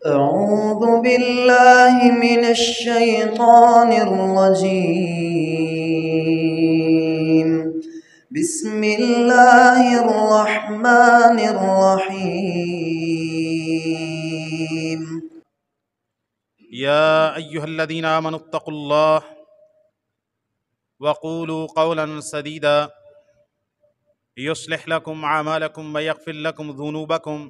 أعوذ بالله من الشيطان الرجيم. بسم الله الرحمن الرحيم. يا أيها الذين آمنوا اتقوا الله وقولوا قولا سديدا يصلح لكم أعمالكم ويغفر لكم ذنوبكم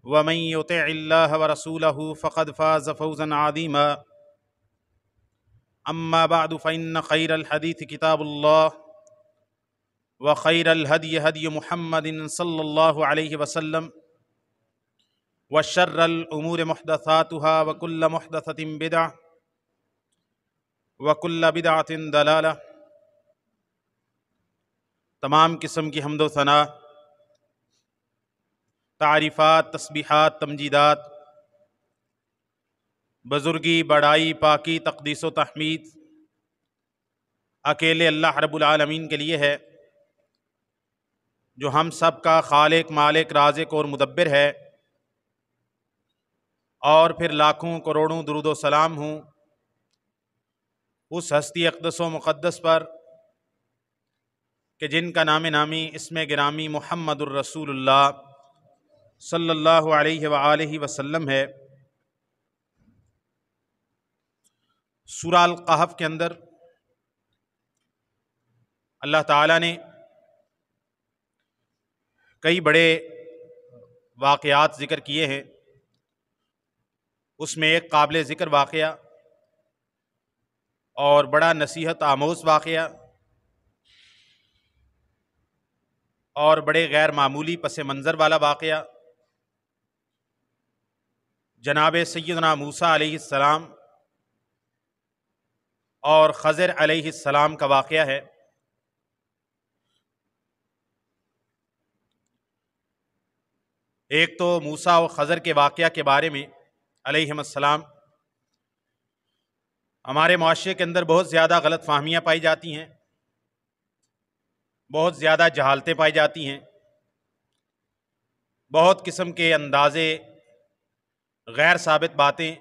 ومن يطع الله ورسوله فقد فاز فوزا عظيما. أما بعد فإن خير الحديث كتاب الله وخير الهدي هدي محمد صلى الله عليه وسلم وشر الأمور محدثاتها وكل محدثة بدعة وكل بدعة ضلالة. تمام قسم کی حمد و ثنا، تعریفات، تسبیحات، تمجیدات، بزرگی، بڑائی، پاکی، تقدیس و تحمید اکیلے اللہ رب العالمین کے لیے ہے، جو ہم سب کا خالق، مالک، رازق اور مدبر ہے۔ اور پھر لاکھوں کروڑوں درود و سلام ہوں اس ہستی اقدس و مقدس پر کہ جن کا نام نامی اسم گرامی محمد الرسول اللہ صلی اللہ علیہ وآلہ وسلم ہے۔ سورہ القحف کے اندر اللہ تعالیٰ نے کئی بڑے واقعات ذکر کیے ہیں۔ اس میں ایک قابل ذکر واقعہ اور بڑا نصیحت آموز واقعہ اور بڑے غیر معمولی پس منظر والا واقعہ جناب سیدنا موسیٰ علیہ السلام اور خضر علیہ السلام کا واقعہ ہے۔ ایک تو موسیٰ و خضر کے واقعہ کے بارے میں علیہم السلام ہمارے معاشرے کے اندر بہت زیادہ غلط فہمیاں پائی جاتی ہیں، بہت زیادہ جہالتیں پائی جاتی ہیں، بہت قسم کے اندازے، غیر ثابت باتیں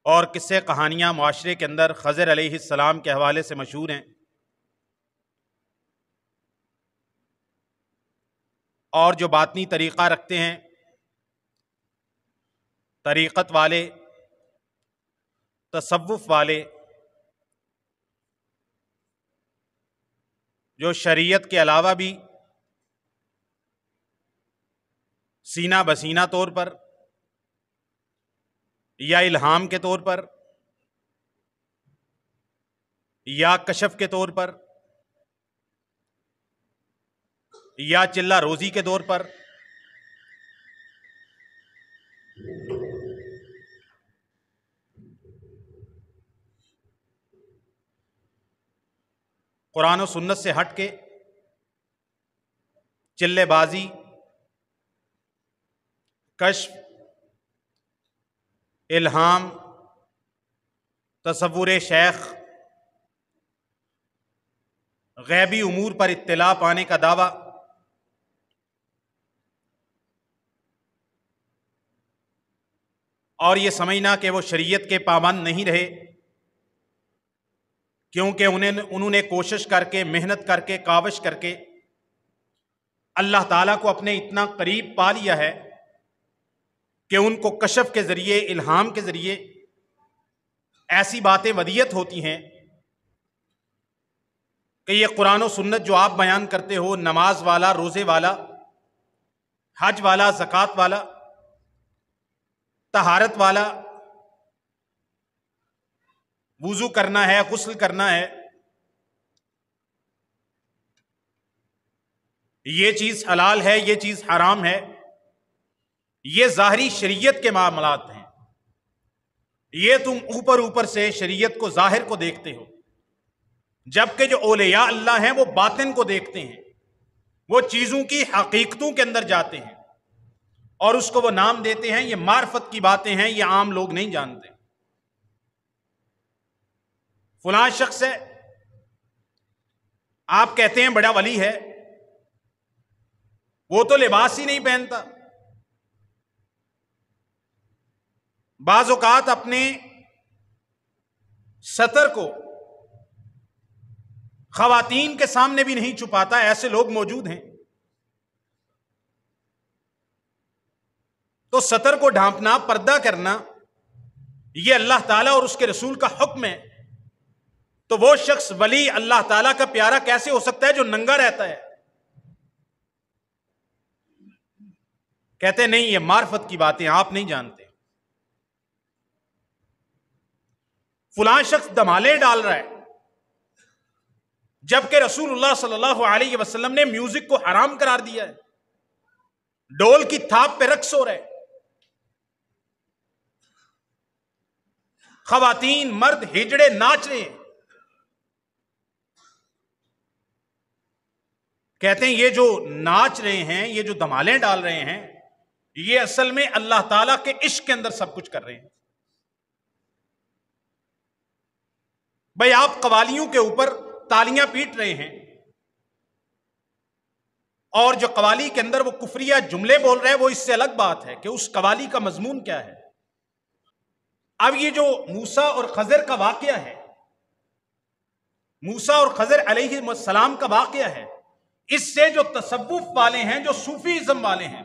اور قصے کہانیاں معاشرے کے اندر خضر علیہ السلام کے حوالے سے مشہور ہیں۔ اور جو باطنی طریقہ رکھتے ہیں، طریقت والے، تصوف والے، جو شریعت کے علاوہ بھی سینہ بسینہ طور پر یا الہام کے طور پر یا کشف کے طور پر یا چلہ روزی کے طور پر قرآن و سنت سے ہٹ کے چلے بازی، کشف، الہام، تصور شیخ، غیبی امور پر اطلاع پانے کا دعویٰ، اور یہ سمجھنا کہ وہ شریعت کے پابند نہیں رہے کیونکہ انہوں نے کوشش کر کے، محنت کر کے، کاوش کر کے اللہ تعالیٰ کو اپنے اتنا قریب پا لیا ہے کہ ان کو کشف کے ذریعے، الہام کے ذریعے ایسی باتیں ودیت ہوتی ہیں کہ یہ قرآن و سنت جو آپ بیان کرتے ہو، نماز والا، روزے والا، حج والا، زکوٰۃ والا، طہارت والا، وضو کرنا ہے، غسل کرنا ہے، یہ چیز حلال ہے، یہ چیز حرام ہے، یہ ظاہری شریعت کے معاملات ہیں۔ یہ تم اوپر اوپر سے شریعت کو، ظاہر کو دیکھتے ہو، جبکہ جو اولیاء اللہ ہیں وہ باطن کو دیکھتے ہیں، وہ چیزوں کی حقیقتوں کے اندر جاتے ہیں اور اس کو وہ نام دیتے ہیں یہ معرفت کی باتیں ہیں، یہ عام لوگ نہیں جانتے۔ فلاں شخص ہے، آپ کہتے ہیں بڑا ولی ہے، وہ تو لباس ہی نہیں پہنتا، بعض اوقات اپنے سطر کو خواتین کے سامنے بھی نہیں چھپاتا، ایسے لوگ موجود ہیں۔ تو سطر کو ڈھانپنا، پردہ کرنا، یہ اللہ تعالیٰ اور اس کے رسول کا حکم ہے۔ تو وہ شخص ولی اللہ تعالیٰ کا پیارا کیسے ہو سکتا ہے جو ننگا رہتا ہے؟ کہتے نہیں، یہ معرفت کی باتیں آپ نہیں جانتے۔ فلاں شخص دمالے ڈال رہا ہے جبکہ رسول اللہ صلی اللہ علیہ وسلم نے میوزک کو حرام قرار دیا ہے، ڈول کی تھاپ پہ رقص ہو رہا ہے، خواتین مرد ہجڑے ناچ رہے ہیں۔ کہتے ہیں یہ جو ناچ رہے ہیں، یہ جو دمالیں ڈال رہے ہیں، یہ اصل میں اللہ تعالیٰ کے عشق کے اندر سب کچھ کر رہے ہیں۔ بھائی آپ قوالیوں کے اوپر تالیاں پیٹ رہے ہیں اور جو قوالی کے اندر وہ کفریہ جملے بول رہے ہیں، وہ اس سے الگ بات ہے کہ اس قوالی کا مضمون کیا ہے۔ اب یہ جو موسیٰ اور خضر کا واقعہ ہے، موسیٰ اور خضر علیہ السلام کا واقعہ ہے، اس سے جو تصوف والے ہیں، جو صوفیزم والے ہیں،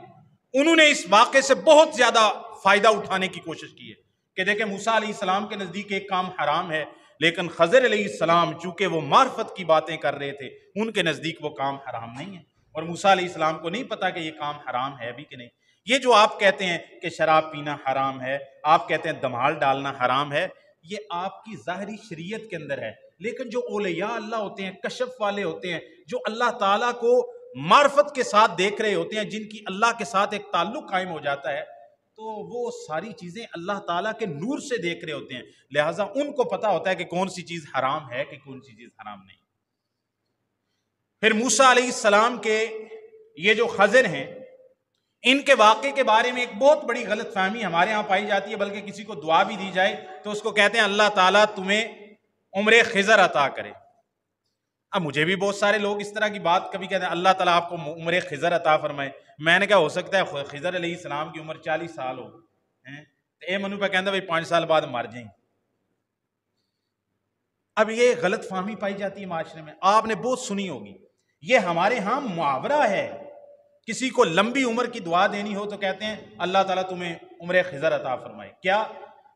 انہوں نے اس واقعے سے بہت زیادہ فائدہ اٹھانے کی کوشش کی ہے کہ دیکھیں موسیٰ علیہ السلام کے نزدیک ایک کام حرام ہے، لیکن خضر علیہ السلام چونکہ وہ معرفت کی باتیں کر رہے تھے، ان کے نزدیک وہ کام حرام نہیں ہے، اور موسیٰ علیہ السلام کو نہیں پتا کہ یہ کام حرام ہے بھی کہ نہیں۔ یہ جو آپ کہتے ہیں کہ شراب پینا حرام ہے، آپ کہتے ہیں دمال ڈالنا حرام ہے، یہ آپ کی ظاہری شریعت کے اندر ہے، لیکن جو اولیاء اللہ ہوتے ہیں، کشف والے ہوتے ہیں، جو اللہ تعالیٰ کو معرفت کے ساتھ دیکھ رہے ہوتے ہیں، جن کی اللہ کے ساتھ ایک تعلق قائم ہو جاتا ہے، تو وہ ساری چیزیں اللہ تعالیٰ کے نور سے دیکھ رہے ہوتے ہیں، لہٰذا ان کو پتا ہوتا ہے کہ کون سی چیز حرام ہے کہ کون سی چیز حرام نہیں۔ پھر موسیٰ علیہ السلام کے یہ جو خضر ہیں، ان کے واقعے کے بارے میں ایک بہت بڑی غلط فہمی ہمارے ہاں پائی جاتی ہے، بلکہ کسی کو دعا بھی دی جائے تو اس کو کہتے ہیں اللہ تعالیٰ تمہیں عمر خضر عطا کرے۔ اب مجھے بھی بہت سارے لوگ اس طرح کی بات کبھی کہتے ہیں اللہ تعالیٰ آپ کو عمر خضر عطا فرمائے۔ میں نے کہا ہو سکتا ہے خضر علیہ السلام کی عمر 40 سال ہو، اے منو پہ کہتا بھائی 5 سال بعد مر جائیں۔ اب یہ غلط فہمی پائی جاتی ہے معاشرے میں، آپ نے بہت سنی ہوگی، یہ ہمارے ہاں محاورہ ہے۔ کسی کو لمبی عمر کی دعا دینی ہو تو کہتے ہیں اللہ تعالیٰ تمہیں عمر خضر عطا فرمائے۔ کیا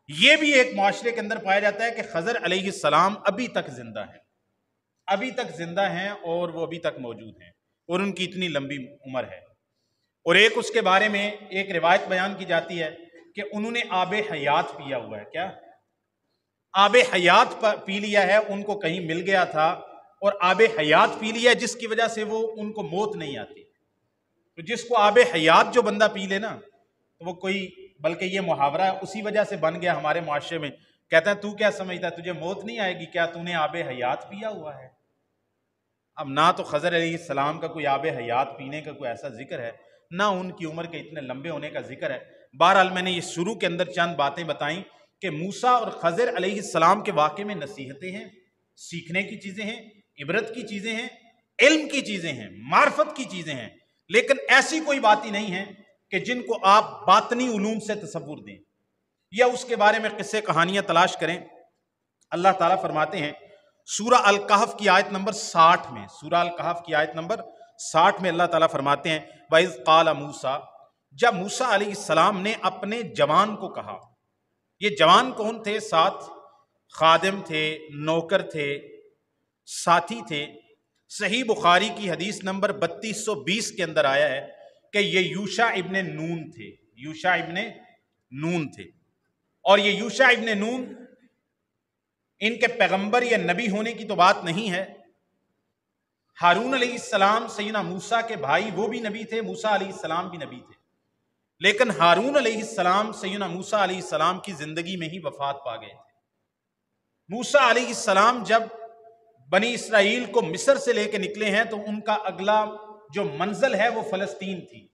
یہ بھی ایک معاشرے کے اندر پایا جاتا ہے کہ خضر علیہ السلام ابھی تک زندہ ہیں، ابھی تک زندہ ہیں اور وہ ابھی تک موجود ہیں اور ان کی اتنی لمبی عمر ہے۔ اور ایک اس کے بارے میں ایک روایت بیان کی جاتی ہے کہ انہوں نے آب حیات پیا ہوا ہے۔ کیا آب حیات پی لیا ہے، ان کو کہیں مل گیا تھا اور آب حیات پی لیا، جس کی وجہ سے وہ ان کو موت نہیں آتی۔ تو جس کو آب حیات جو بندہ پی لے نا، تو وہ کوئی، بلکہ یہ محاورہ اسی وجہ سے بن گیا ہمارے معاشرے میں، کہتا ہے تو کیا سمجھتا ہے تجھے موت نہیں آئے گی، کیا تو نے آب حیات پیا ہوا ہے؟ اب نہ تو خضر علیہ السلام کا کوئی آب حیات پینے کا کوئی ایسا ذکر ہے، نہ ان کی عمر کے اتنے لمبے ہونے کا ذکر ہے۔ بہرحال میں نے یہ شروع کے اندر چند باتیں بتائیں کہ موسیٰ اور خضر علیہ السلام کے واقعے میں نصیحتیں ہیں، سیکھنے کی چیزیں ہیں، عبرت کی چیزیں ہیں، علم کی چیزیں ہیں، معرفت کی چیزیں ہیں، لیکن ایسی کوئی بات ہی نہیں ہے کہ جن کو آپ باطنی علوم سے تصور دیں یا اس کے بارے میں قصے کہانیاں تلاش کریں۔ اللہ تعالیٰ فرماتے ہیں سورہ الکہف کی آیت نمبر 60 میں، سورہ الکہف کی آیت نمبر 60 میں اللہ تعالیٰ فرماتے ہیں وَإِذْ قَالَ مُوسَىٰ، جب موسیٰ علیہ السلام نے اپنے جوان کو کہا۔ یہ جوان کون تھے؟ 7 خادم تھے، نوکر تھے، ساتھی تھے۔ صحیح بخاری کی حدیث نمبر 3220 کے اندر آیا ہے کہ یہ یوشع ابن نون تھے، یوشع ابن نون تھے، اور یہ یوشع ابن نون ان کے پیغمبر یا نبی ہونے کی تو بات نہیں ہے۔ ہارون علیہ السلام سیدنا موسیٰ کے بھائی، وہ بھی نبی تھے، موسیٰ علیہ السلام بھی نبی تھے، لیکن ہارون علیہ السلام سیدنا موسیٰ علیہ السلام کی زندگی میں ہی وفات پا گئے تھے۔ موسیٰ علیہ السلام جب بنی اسرائیل کو مصر سے لے کے نکلے ہیں تو ان کا اگلا جو منزل ہے وہ فلسطین تھی،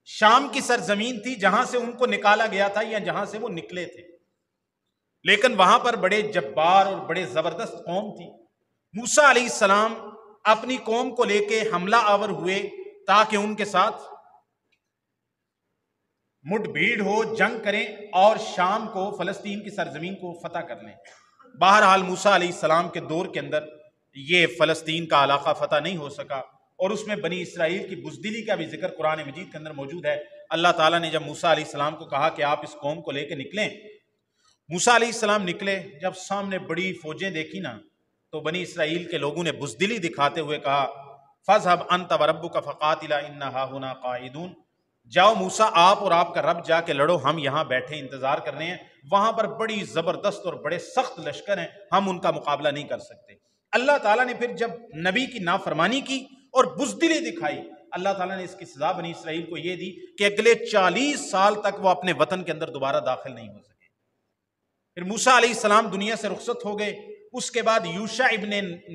شام کی سرزمین تھی، جہاں سے ان کو نکالا گیا تھا یا جہاں سے وہ نکلے تھے، لیکن وہاں پر بڑے جبار اور بڑے زبردست قوم تھی۔ موسیٰ علیہ السلام اپنی قوم کو لے کے حملہ آور ہوئے تاکہ ان کے ساتھ مٹ بھیڑ ہو، جنگ کریں اور شام کو، فلسطین کی سرزمین کو فتح کر لیں۔ بہرحال موسیٰ علیہ السلام کے دور کے اندر یہ فلسطین کا علاقہ فتح نہیں ہو سکا، اور اس میں بنی اسرائیل کی بزدلی کا بھی ذکر قرآن مجید کے اندر موجود ہے۔ اللہ تعالیٰ نے جب موسیٰ علیہ السلام کو کہا کہ آپ اس قوم کو لے کے نکلیں، موسیٰ علیہ السلام نکلے، جب سامنے بڑی فوجیں دیکھی نا تو بنی اسرائیل کے لوگوں نے بزدلی دکھاتے ہوئے کہا فَاذْهَبْ أَنْتَ وَرَبُّكَ فَقَاتِلَا إِنَّا هَاهُنَا قَاعِدُونَ، جاؤ موسیٰ آپ اور آپ کا رب جا کے لڑو، ہم یہاں بیٹھے انتظار کر رہے ہیں، وہاں پر بڑی زبردست اور بڑے سخت لشکر ہیں، ہم ان کا مقابلہ نہیں کر سکتے۔ اللہ تعالیٰ نے پھر جب نبی کی نافرمانی کی اور بزدلی دکھائی، اللہ تعالیٰ نے اس کی سزا بنی اسرائیل کو یہ دی کہ اگلے 40 سال تک وہ اپنے وطن کے اندر دوبارہ داخل نہیں ہو سکے۔ پھر موسیٰ علیہ السلام دنیا سے رخصت ہو گئے، اس کے بعد یوشع ابن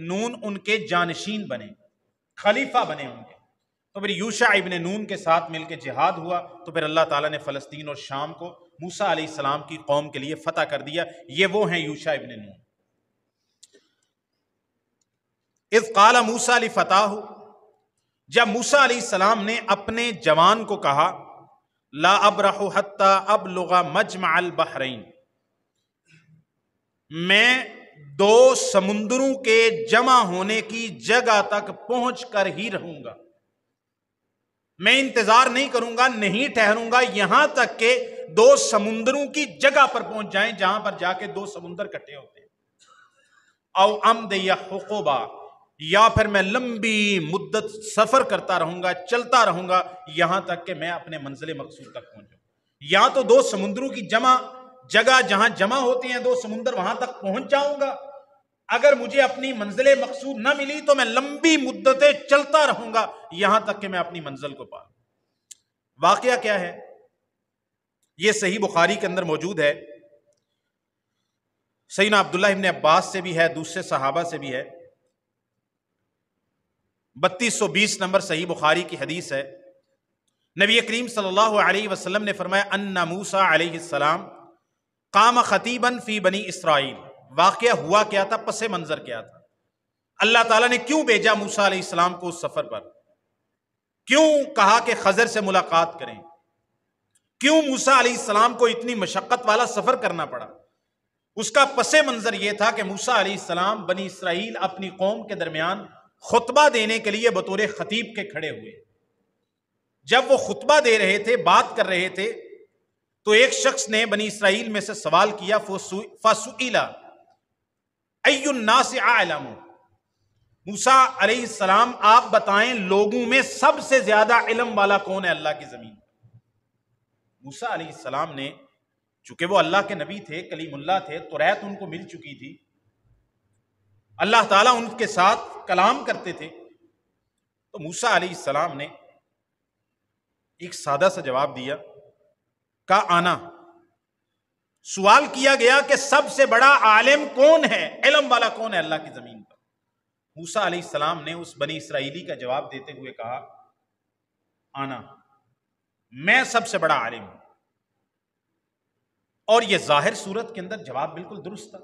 نون ان کے جانشین بنے، خلیفہ بنے ان کے۔ تو پھر یوشع ابن نون کے ساتھ مل کے جہاد ہوا، تو پھر اللہ تعالیٰ نے فلسطین اور شام کو موسیٰ علیہ السلام کی قوم کے لیے فتح کر دیا۔ یہ وہ ہیں یوشع ابن نون۔ اذ قال موسیٰ لفتاہ، جب موسیٰ علیہ السلام نے اپنے جوان کو کہا لا ابرح حتی ابلغ مجمع البحرین، میں 2 سمندروں کے جمع ہونے کی جگہ تک پہنچ کر ہی رہوں گا، میں انتظار نہیں کروں گا، نہیں ٹھہروں گا یہاں تک کہ 2 سمندروں کی جگہ پر پہنچ جائیں جہاں پر جا کے 2 سمندر اکٹھے ہوتے ہیں۔ او امضی حقبا، یا پھر میں لمبی مدت سفر کرتا رہوں گا، چلتا رہوں گا یہاں تک کہ میں اپنے منزل مقصود تک پہنچوں۔ یا تو 2 سمندروں کی جگہ جہاں جمع ہوتے ہیں 2 سمندر، وہاں تک پہنچ جاؤں گا، اگر مجھے اپنی منزل مقصود نہ ملی تو میں لمبی مدتیں چلتا رہوں گا یہاں تک کہ میں اپنی منزل کو پا لوں۔ واقعہ کیا ہے؟ یہ صحیح بخاری کے اندر موجود ہے، سیدنا عبداللہ ابن عباس سے بھی ہے، دوسرے صحابہ سے بھی ہے، 3220 نمبر صحیح بخاری کی حدیث ہے۔ نبی کریم صلی اللہ علیہ وسلم نے فرمایا ان موسیٰ علیہ السلام قام خطیبا فی بنی اسرائیل۔ واقعہ ہوا کیا تھا، پس منظر کیا تھا، اللہ تعالیٰ نے کیوں بھیجا موسیٰ علیہ السلام کو اس سفر پر، کیوں کہا کہ خضر سے ملاقات کریں، کیوں موسیٰ علیہ السلام کو اتنی مشقت والا سفر کرنا پڑا؟ اس کا پس منظر یہ تھا کہ موسیٰ علیہ السلام بنی اسرائیل اپنی قوم کے درمیان خطبہ دینے کے لیے بطور خطیب کے کھڑے ہوئے۔ جب وہ خطبہ دے رہے تھے، بات کر رہے تھے، تو ایک شخص نے بنی اسرائیل میں سے سوال کیا فَسُئِلَ أَيُّ النَّاسِ أَعْلَمُ، موسیٰ علیہ السلام آپ بتائیں لوگوں میں سب سے زیادہ علم والا کون ہے اللہ کی زمین پر؟ موسیٰ علیہ السلام نے، چونکہ وہ اللہ کے نبی تھے، کلیم اللہ تھے، توریت ان کو مل چکی تھی، اللہ تعالیٰ ان کے ساتھ کلام کرتے تھے، تو موسیٰ علیہ السلام نے ایک سادہ سا جواب دیا، کا آنا۔ سوال کیا گیا کہ سب سے بڑا عالم کون ہے، علم والا کون ہے اللہ کی زمین پر؟ موسیٰ علیہ السلام نے اس بنی اسرائیلی کا جواب دیتے ہوئے کہا آنا، میں سب سے بڑا عالم ہوں۔ اور یہ ظاہر صورت کے اندر جواب بالکل درست تھا،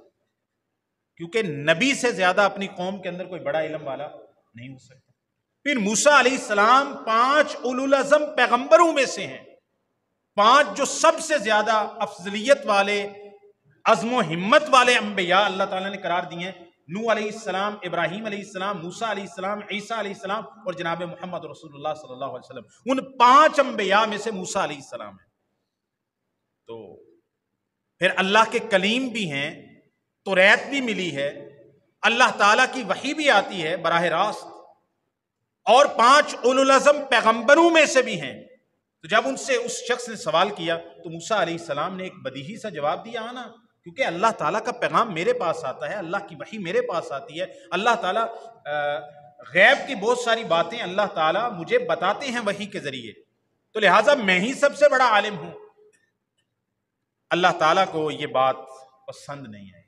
کیونکہ نبی سے زیادہ اپنی قوم کے اندر کوئی بڑا علم والا نہیں ہو سکتا۔ پھر موسیٰ علیہ السلام 5 اولو العزم پیغمبروں میں سے ہیں، 5 جو سب سے زیادہ افضلیت والے، عزم و ہمت والے انبیاء اللہ تعالیٰ نے قرار دیے ہیں، نوح علیہ السلام، ابراہیم علیہ السلام، موسیٰ علیہ السلام، عیسیٰ علیہ السلام اور جناب محمد رسول اللہ صلی اللہ علیہ وسلم، ان 5 انبیاء میں سے موسیٰ علیہ السلام ہیں۔ تو پھر اللہ کے کلیم بھی ہیں، توریت بھی ملی ہے، اللہ تعالیٰ کی وحی بھی آتی ہے براہ راست، اور 5 اولو العزم پیغمبروں میں سے بھی ہیں۔ تو جب ان سے اس شخص نے سوال کیا تو موسیٰ علیہ السلام نے ایک بدیہی سا جواب دیا نا، کیونکہ اللہ تعالیٰ کا پیغام میرے پاس آتا ہے، اللہ کی وحی میرے پاس آتی ہے، اللہ تعالیٰ غیب کی بہت ساری باتیں اللہ تعالیٰ مجھے بتاتے ہیں وحی کے ذریعے، تو لہٰذا میں ہی سب سے بڑا عالم ہوں۔ اللہ تعالیٰ کو یہ بات پسند نہیں آئی۔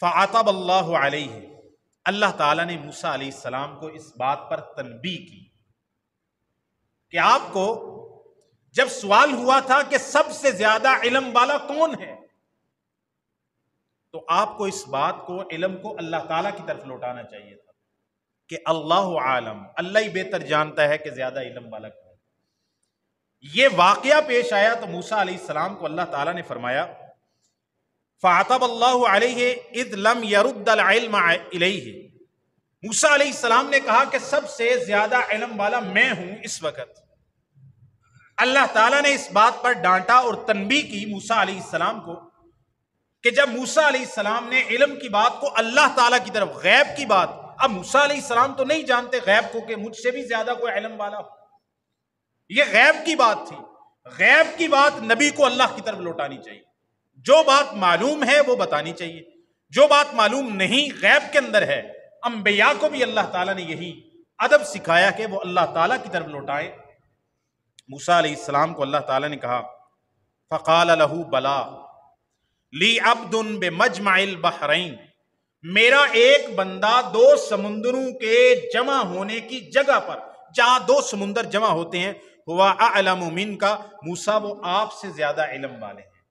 فعاتب اللہ علیہ، اللہ تعالیٰ نے موسیٰ علیہ السلام کو اس بات پر تنبیہ کی کہ آپ کو جب سوال ہوا تھا کہ سب سے زیادہ علم والا کون ہے، تو آپ کو اس بات کو، علم کو اللہ تعالیٰ کی طرف لوٹانا چاہیے تھا کہ اللہ عالم، اللہ ہی بہتر جانتا ہے کہ زیادہ علم والا کون ہے۔ یہ واقعہ پیش آیا تو موسیٰ علیہ السلام کو اللہ تعالیٰ نے فرمایا فَعَتَبَ اللَّهُ عَلَيْهِ اِذْ لَمْ يَرُدَّ الْعِلْمَ إِلَيْهِ۔ موسیٰ علیہ السلام نے کہا کہ سب سے زیادہ علم والا میں ہوں اس وقت۔ اللہ تعالیٰ نے اس بات پر ڈانٹا اور تنبیہ کی موسیٰ علیہ السلام کو کہ جب موسیٰ علیہ السلام نے علم کی بات کو اللہ تعالیٰ کی طرف، غیب کی بات، اب موسیٰ علیہ السلام تو نہیں جانتے غیب کو کہ مجھ سے بھی زیادہ کوئی علم والا ہو، یہ غیب کی بات تھی۔ غیب کی بات نبی کو اللہ کی طرف لوٹانی چاہیے، جو بات معلوم ہے وہ بتانی چاہیے، جو بات معلوم نہیں غیب کے اندر ہے، انبیاء کو بھی اللہ تعالیٰ نے یہی ادب سکھایا کہ وہ اللہ تعالیٰ کی طرف لوٹائیں۔ موسیٰ علیہ السلام کو اللہ تعالیٰ نے کہا فقال له بلا لی عبد بمجمع البحرین، میرا ایک بندہ دو سمندروں کے جمع ہونے کی جگہ پر، جہاں دو سمندر جمع ہوتے ہیں، ہوا اعلم منک، موسیٰ وہ آپ سے زیادہ علم والے ہیں۔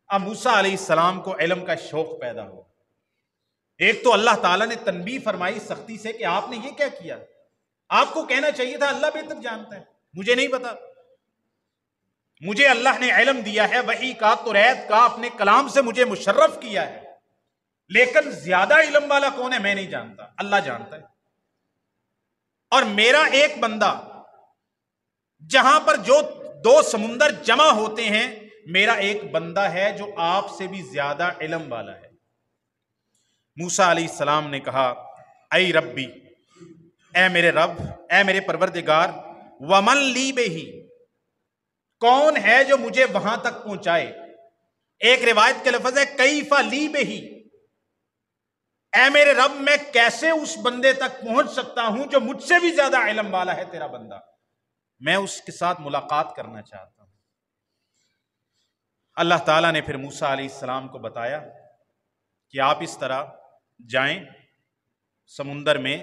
اب موسیٰ علیہ السلام کو علم کا شوق پیدا ہو۔ ایک تو اللہ تعالیٰ نے تنبیہ فرمائی سختی سے کہ آپ نے یہ کیا کیا، آپ کو کہنا چاہیے تھا اللہ بہتر جانتا ہے، مجھے نہیں پتا، مجھے اللہ نے علم دیا ہے، وحی کا، توریت کا، اپنے کلام سے مجھے مشرف کیا ہے، لیکن زیادہ علم والا کون ہے میں نہیں جانتا، اللہ جانتا ہے۔ اور میرا ایک بندہ جہاں پر جو دو سمندر جمع ہوتے ہیں، میرا ایک بندہ ہے جو آپ سے بھی زیادہ علم والا ہے۔ موسیٰ علیہ السلام نے کہا اے ربی، اے میرے رب، اے میرے پروردگار، ومن لی بہی، کون ہے جو مجھے وہاں تک پہنچائے۔ ایک روایت کے لفظ ہے کیف لی بہی، اے میرے رب میں کیسے اس بندے تک پہنچ سکتا ہوں جو مجھ سے بھی زیادہ علم والا ہے، تیرا بندہ، میں اس کے ساتھ ملاقات کرنا چاہتا ہوں۔ اللہ تعالیٰ نے پھر موسیٰ علیہ السلام کو بتایا کہ آپ اس طرح جائیں، سمندر میں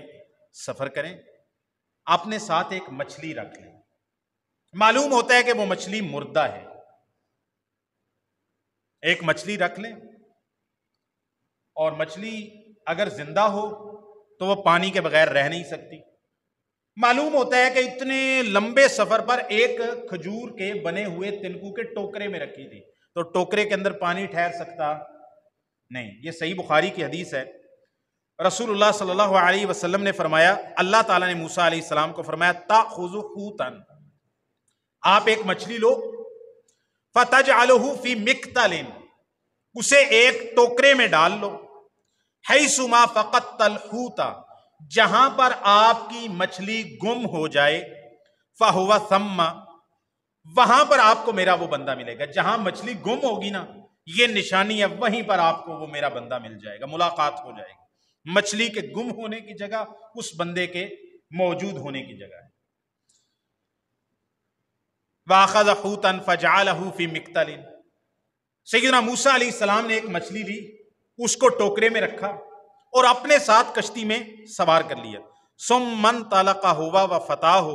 سفر کریں، اپنے ساتھ ایک مچھلی رکھ لیں، معلوم ہوتا ہے کہ وہ مچھلی مردہ ہے، ایک مچھلی رکھ لیں، اور مچھلی اگر زندہ ہو تو وہ پانی کے بغیر رہ نہیں سکتی۔ معلوم ہوتا ہے کہ اتنے لمبے سفر پر ایک کھجور کے بنے ہوئے تنکو کے ٹوکرے میں رکھی تھی، تو ٹوکرے کے اندر پانی ٹھہر سکتا نہیں۔ یہ صحیح بخاری کی حدیث ہے۔ رسول اللہ صلی اللہ علیہ وسلم نے فرمایا، اللہ تعالیٰ نے موسیٰ علیہ السلام کو فرمایا تأخذ حوتا، آپ ایک مچھلی لو، فتجعلہ فی مکتل، اسے ایک ٹوکرے میں ڈال لو، حیثما فقدت الحوت، جہاں پر آپ کی مچھلی گم ہو جائے، فہو ثم، وہاں پر آپ کو میرا وہ بندہ ملے گا، جہاں مچھلی گم ہوگی نا، یہ نشانی ہے، وہیں پر آپ کو وہ میرا بندہ مل جائے گا، ملاقات ہو جائے گی۔ مچھلی کے گم ہونے کی جگہ اس بندے کے موجود ہونے کی جگہ ہے۔ وَأَخَذَ حُوتًا فَجَعَلَهُ فِي مِكْتَلٍ، سیدنا موسیٰ علیہ السلام نے ایک مچھلی لی، اس کو ٹوکرے میں رکھا اور اپنے ساتھ کشتی میں سوار کر لیا۔ ثُمَّ انطَلَقَ هُوَ وَفَتَاهُ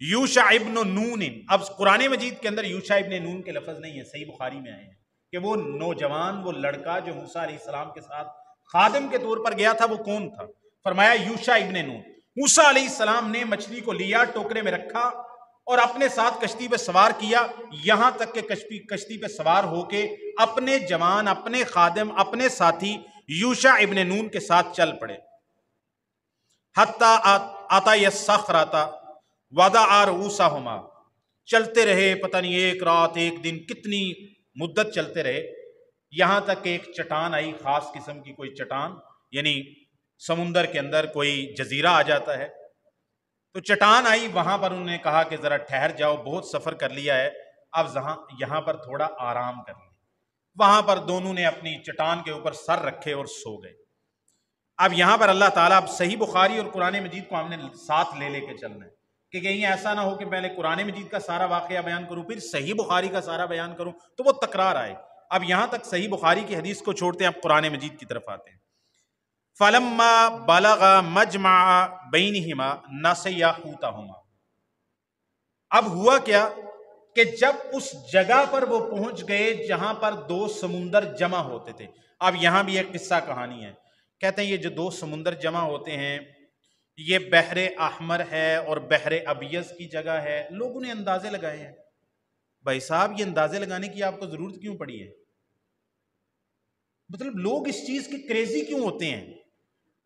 یوشع ابن نون، اب قرآن مجید کے اندر یوشع ابن نون کے لفظ نہیں ہے، صحیح بخاری میں آئے ہیں کہ وہ نوجوان، وہ لڑکا جو موسیٰ علیہ السلام کے ساتھ خادم کے طور پر گیا تھا، وہ کون تھا؟ فرمایا یوشع ابن نون۔ موسیٰ علیہ السلام نے مچھلی کو لیا، ٹوکرے میں رکھا اور اپنے ساتھ کشتی پہ سوار کیا، یہاں تک کہ کشتی پہ سوار ہو کے اپنے جوان، اپنے خادم، اپنے ساتھی یوشع ابن نون کے ساتھ چل پڑے۔ حتی اتی الصخرۃ وضع رؤوسہما، چلتے رہے، پتہ نہیں ایک رات ایک دن کتنی مدت چلتے رہے، یہاں تک کہ ایک چٹان آئی، خاص قسم کی کوئی چٹان، یعنی سمندر کے اندر کوئی جزیرہ آ جاتا ہے، تو چٹان آئی، وہاں پر انہوں نے کہا کہ ذرا ٹھہر جاؤ، بہت سفر کر لیا ہے، اب یہاں پر تھوڑا آرام کر لیں۔ وہاں پر دونوں نے اپنی چٹان کے اوپر سر رکھے اور سو گئے۔ اب یہاں پر اللہ تعالیٰ، اب صحیح بخاری اور قرآن مجید کو ہم نے ساتھ لے کے چلنا ہے کہ کہیں ایسا نہ ہو کہ پہلے قرآن مجید کا سارا واقعہ بیان کروں پھر صحیح بخاری کا سارا بیان کروں تو وہ تکرار آئے۔ اب یہاں تک صحیح بخاری کی حدیث کو چھوڑتے ہیں، اب قرآن مجید کی طرف آتے ہیں۔ فَلَمَّا بَلَغَ مَجْمَعَ بَيْنِهِمَا نَسِيَا حُوتَهُمَا، اب ہوا کیا کہ جب اس جگہ پر وہ پہنچ گئے جہاں پر دو سمندر جمع ہوتے تھے۔ اب یہاں بھی ایک قصہ کہانی ہے، کہتے ہیں یہ جو دو سمندر جمع ہوتے ہیں یہ بحر احمر ہے اور بحر ابیض کی جگہ ہے. لوگوں نے اندازے لگائے ہیں. بھائی صاحب یہ اندازے لگانے کی آپ کو ضرورت کیوں پڑی ہے؟ مطلب لوگ اس چیز کی کریزی کیوں ہوتے ہیں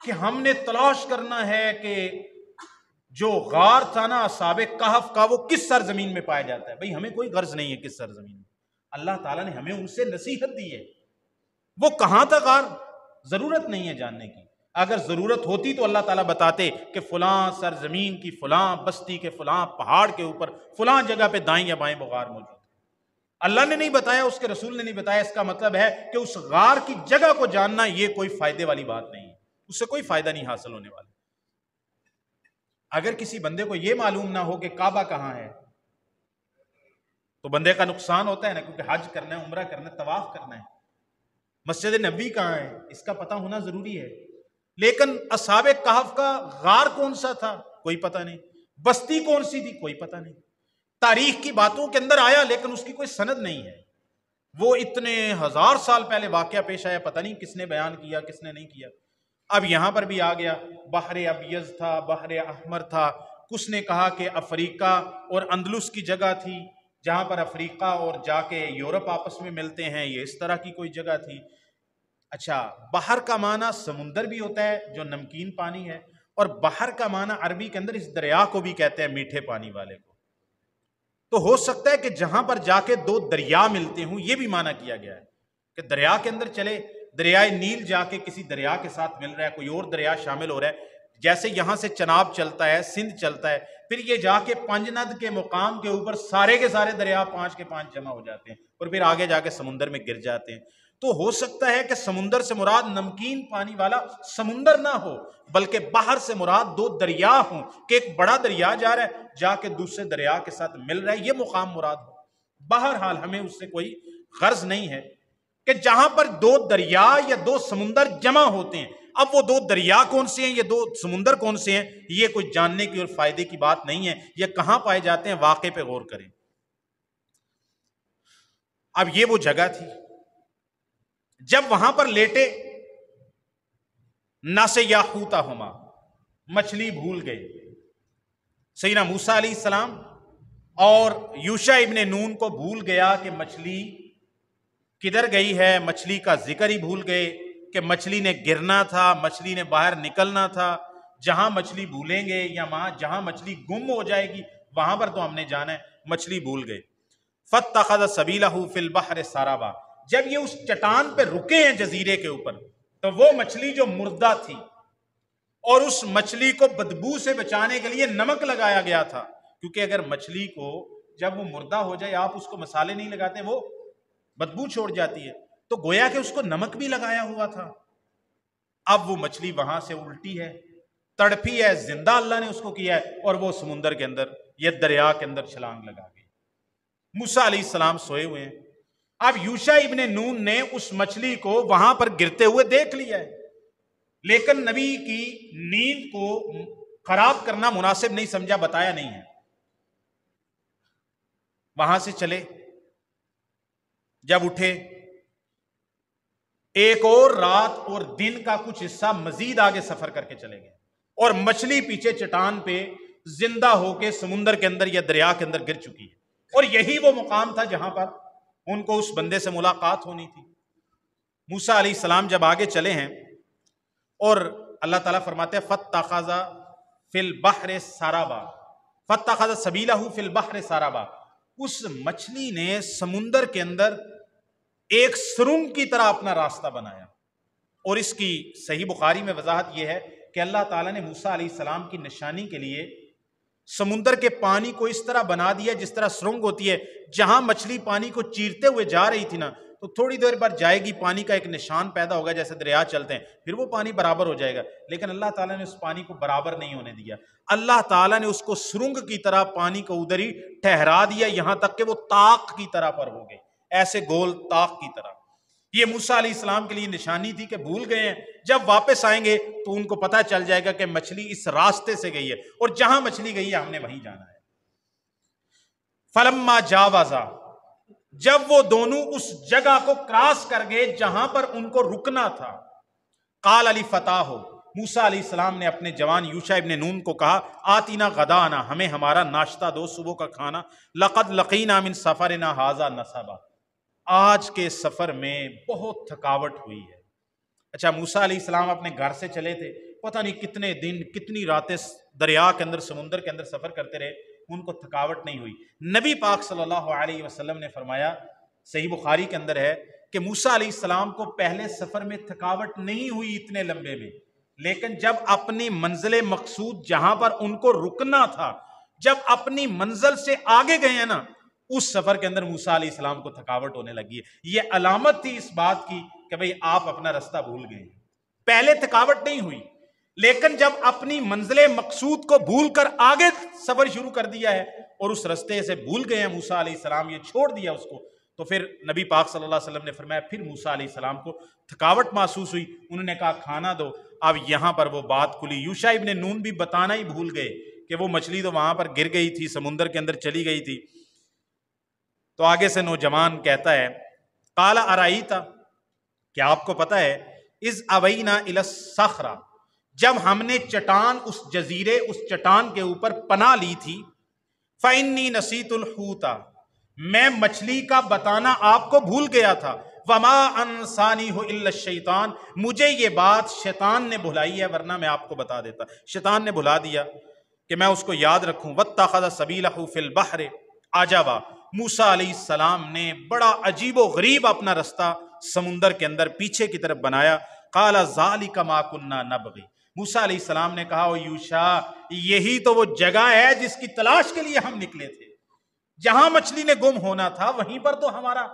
کہ ہم نے تلاش کرنا ہے کہ جو غار تھا نا اصحاب کہف کا وہ کس سرزمین میں پایا جاتا ہے. بھائی ہمیں کوئی غرض نہیں ہے کس سرزمین میں. اللہ تعالیٰ نے ہمیں ان سے نصیحت دی ہے. وہ کہاں تھا غار ضرورت نہیں ہے جاننے کی. اگر ضرورت ہوتی تو اللہ تعالیٰ بتاتے کہ فلاں سرزمین کی فلاں بستی کے فلاں پہاڑ کے اوپر فلاں جگہ پہ دائیں یا بائیں وہ غار موجود. اللہ نے نہیں بتایا, اس کے رسول نے نہیں بتایا. اس کا مطلب ہے کہ اس غار کی جگہ کو جاننا یہ کوئی فائدے والی بات نہیں ہے, اس سے کوئی فائدہ نہیں حاصل ہونے والا. اگر کسی بندے کو یہ معلوم نہ ہو کہ کعبہ کہاں ہے تو بندے کا نقصان ہوتا ہے نا, کیونکہ حج کرنا ہے, عمرہ کرنا ہے, طواف کرنا ہے. مسجد نبوی کہاں ہے اس کا پتہ ہونا ضروری ہے. لیکن اصحاب کہف کا غار کون سا تھا کوئی پتہ نہیں, بستی کون سی تھی کوئی پتہ نہیں. تاریخ کی باتوں کے اندر آیا لیکن اس کی کوئی سند نہیں ہے. وہ اتنے ہزار سال پہلے واقعہ پیش آیا, پتہ نہیں کس نے بیان کیا کس نے نہیں کیا. اب یہاں پر بھی آ گیا بحر ابیض تھا, بحر احمر تھا. کس نے کہا کہ افریقہ اور اندلس کی جگہ تھی جہاں پر افریقہ اور جا کے یورپ آپس میں ملتے ہیں, یہ اس طرح کی کوئی جگہ تھی. اچھا, بحر کا معنی سمندر بھی ہوتا ہے جو نمکین پانی ہے, اور بحر کا معنی عربی کے اندر اس دریا کو بھی کہتے ہیں میٹھے پانی والے کو. تو ہو سکتا ہے کہ جہاں پر جا کے دو دریا ملتے ہوں یہ بھی معنی کیا گیا ہے کہ دریا کے اندر چلے, دریائے نیل جا کے کسی دریا کے ساتھ مل رہا ہے, کوئی اور دریا شامل ہو رہا ہے. جیسے یہاں سے چناب چلتا ہے, سندھ چلتا ہے, پھر یہ جا کے پنجند کے مقام کے اوپر سارے کے سارے دریا 5 کے 5 جمع ہو جاتے ہیں اور پھر آگے جا کے سمندر میں گر جاتے ہیں. تو ہو سکتا ہے کہ سمندر سے مراد نمکین پانی والا سمندر نہ ہو بلکہ باہر سے مراد دو دریا ہوں, کہ ایک بڑا دریا جا رہا ہے جا کے دوسرے دریا کے ساتھ مل رہا ہے, یہ مقام مراد ہو. بہرحال ہمیں اس سے کوئی غرض نہیں ہے کہ جہاں پر دو دریا یا دو سمندر جمع ہوتے ہیں, اب وہ دو دریا کون سے ہیں, یہ دو سمندر کون سے ہیں, یہ کوئی جاننے کی اور فائدے کی بات نہیں ہے. یہ کہاں پائے جاتے ہیں واقعے پہ غور کریں. اب یہ وہ جگہ تھی جب وہاں پر لیٹے ناسے یاحوتا ہما, مچھلی بھول گئے. سیدنا موسیٰ علیہ السلام اور یوشع ابن نون کو بھول گیا کہ مچھلی کدھر گئی ہے, مچھلی کا ذکر ہی بھول گئے کہ مچھلی نے گرنا تھا, مچھلی نے باہر نکلنا تھا. جہاں مچھلی بھولیں گے یا جہاں مچھلی گم ہو جائے گی وہاں پر تو ہم نے جانا ہے, مچھلی بھول گئے. فاتخذ سبیلہ فی البحر سرابا, جب یہ اس چٹان پہ رکے ہیں جزیرے کے اوپر تو وہ مچھلی جو مردہ تھی اور اس مچھلی کو بدبو سے بچانے کے لیے نمک لگایا گیا تھا, کیونکہ اگر مچھلی کو جب وہ مردہ ہو جائے آپ اس کو مسالے نہیں لگاتے وہ بدبو چھوڑ جاتی ہے, تو گویا کہ اس کو نمک بھی لگایا ہوا تھا. اب وہ مچھلی وہاں سے الٹی ہے, تڑپی ہے, زندہ اللہ نے اس کو کیا ہے, اور وہ سمندر کے اندر یہ دریا کے اندر چھلانگ لگا گئی. موسیٰ علیہ السلام سوئے ہوئے ہیں. اب یوشع ابن نون نے اس مچھلی کو وہاں پر گرتے ہوئے دیکھ لیا ہے, لیکن نبی کی نیند کو خراب کرنا مناسب نہیں سمجھا, بتایا نہیں ہے. وہاں سے چلے, جب اٹھے ایک اور رات اور دن کا کچھ حصہ مزید آگے سفر کر کے چلے گئے, اور مچھلی پیچھے چٹان پہ زندہ ہو کے سمندر کے اندر یا دریا کے اندر گر چکی ہے. اور یہی وہ مقام تھا جہاں پر ان کو اس بندے سے ملاقات ہونی تھی. موسیٰ علیہ السلام جب آگے چلے ہیں اور اللہ تعالیٰ فرماتے ہیں فاتخذ فی البحر سرابا, فاتخذ سبیلہ فی البحر سرابا, اس مچھلی نے سمندر کے اندر ایک سرنگ کی طرح اپنا راستہ بنایا. اور اس کی صحیح بخاری میں وضاحت یہ ہے کہ اللہ تعالیٰ نے موسیٰ علیہ السلام کی نشانی کے لیے سمندر کے پانی کو اس طرح بنا دیا جس طرح سرنگ ہوتی ہے. جہاں مچھلی پانی کو چیرتے ہوئے جا رہی تھی نا تو تھوڑی دیر بعد جائے گی, پانی کا ایک نشان پیدا ہوگا جیسے دریا چلتے ہیں, پھر وہ پانی برابر ہو جائے گا. لیکن اللہ تعالیٰ نے اس پانی کو برابر نہیں ہونے دیا, اللہ تعالیٰ نے اس کو سرنگ کی طرح پانی کو ادھر ہی ٹھہرا دیا, یہاں تک کہ وہ طاق کی طرح پر ہو گئے, ایسے گول طاق کی طرح. یہ موسیٰ علیہ السلام کے لیے نشانی تھی کہ بھول گئے ہیں, جب واپس آئیں گے تو ان کو پتہ چل جائے گا کہ مچھلی اس راستے سے گئی ہے, اور جہاں مچھلی گئی ہے ہم نے وہیں جانا ہے. فلما جاوزا, جب وہ دونوں اس جگہ کو کراس کر گئے جہاں پر ان کو رکنا تھا, قال علی فتح ہو, موسیٰ علیہ السلام نے اپنے جوان یوشع ابن نون کو کہا آتینا غدانا، ہمیں ہمارا ناشتہ دو، صبح کا کھانا، لقد لقینا من سفرنا ھذا نصبا، آج کے سفر میں بہت تھکاوٹ ہوئی ہے۔ اچھا، موسیٰ علیہ السلام اپنے گھر سے چلے تھے، پتہ نہیں کتنے دن کتنی راتیں دریا کے اندر سمندر کے اندر سفر کرتے رہے، ان کو تھکاوٹ نہیں ہوئی۔ نبی پاک صلی اللہ علیہ وسلم نے فرمایا، صحیح بخاری کے اندر ہے کہ موسیٰ علیہ السلام کو پہلے سفر میں تھکاوٹ نہیں ہوئی اتنے لمبے میں، لیکن جب اپنی منزل مقصود جہاں پر ان کو رکنا تھا، جب اپنی منزل سے آگے گئے ہیں نا، اس سفر کے اندر موسیٰ علیہ السلام کو تھکاوٹ ہونے لگی ہے۔ یہ علامت تھی اس بات کی کہ بھئی آپ اپنا رستہ بھول گئے ہیں۔ پہلے تھکاوٹ نہیں ہوئی، لیکن جب اپنی منزل مقصود کو بھول کر آگے سفر شروع کر دیا ہے اور اس رستے سے بھول گئے ہیں موسیٰ علیہ السلام، یہ چھوڑ دیا اس کو، تو پھر نبی پاک صلی اللہ علیہ وسلم نے فرمایا پھر موسیٰ علیہ السلام کو تھکاوٹ محسوس ہوئی، انہوں نے کہا کھانا دو۔ اب یہاں پر وہ بات کھلی، یوشع ابن نون بھی بتانا ہی بھول گئے کہ وہ مچھلی تو وہاں پر گر گئی تھی، سمندر کے اندر چلی گئی تھی۔ تو آگے سے نوجوان کہتا ہے قال ارائیتا، کیا آپ کو پتہ ہے، اذ اوینا الی الصخرہ، جب ہم نے چٹان، اس جزیرے، اس چٹان کے اوپر پناہ لی تھی، فإنی نسیت الحوت، میں مچھلی کا بتانا آپ کو بھول گیا تھا، وما انسانیہ الا الشیطان، مجھے یہ بات شیطان نے بھلائی ہے، ورنہ میں آپ کو بتا دیتا، شیطان نے بھلا دیا کہ میں اس کو یاد رکھوں۔ واتخذ سبیلہ فی البحر عجبا، موسیٰ علیہ السلام نے بڑا عجیب و غریب اپنا رستہ سمندر کے اندر پیچھے کی طرف بنایا۔ قال ذالک ما کنا نبغی، موسیٰ علیہ السلام نے کہا او یوشع، یہی تو وہ جگہ ہے جس کی تلاش کے لیے ہم نکلے تھے، جہاں مچھلی نے گم ہونا تھا وہیں پر تو ہمارا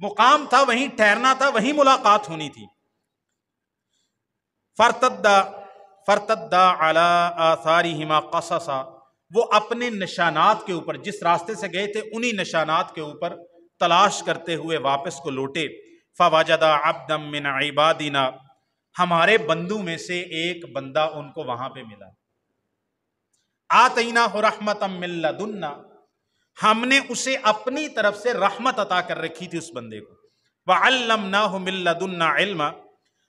مقام تھا، وہیں ٹھہرنا تھا، وہیں ملاقات ہونی تھی۔ فرتدا علی آثارہما قصصا، وہ اپنے نشانات کے اوپر، جس راستے سے گئے تھے انہی نشانات کے اوپر تلاش کرتے ہوئے واپس کو لوٹے۔ فوجدا عبدا من عبادنا، ہمارے بندوں میں سے ایک بندہ ان کو وہاں پہ ملا۔ آتیناہ رحمتا من لدنا، ہم نے اسے اپنی طرف سے رحمت عطا کر رکھی تھی اس بندے کو۔ وعلمناہ من لدنا علما،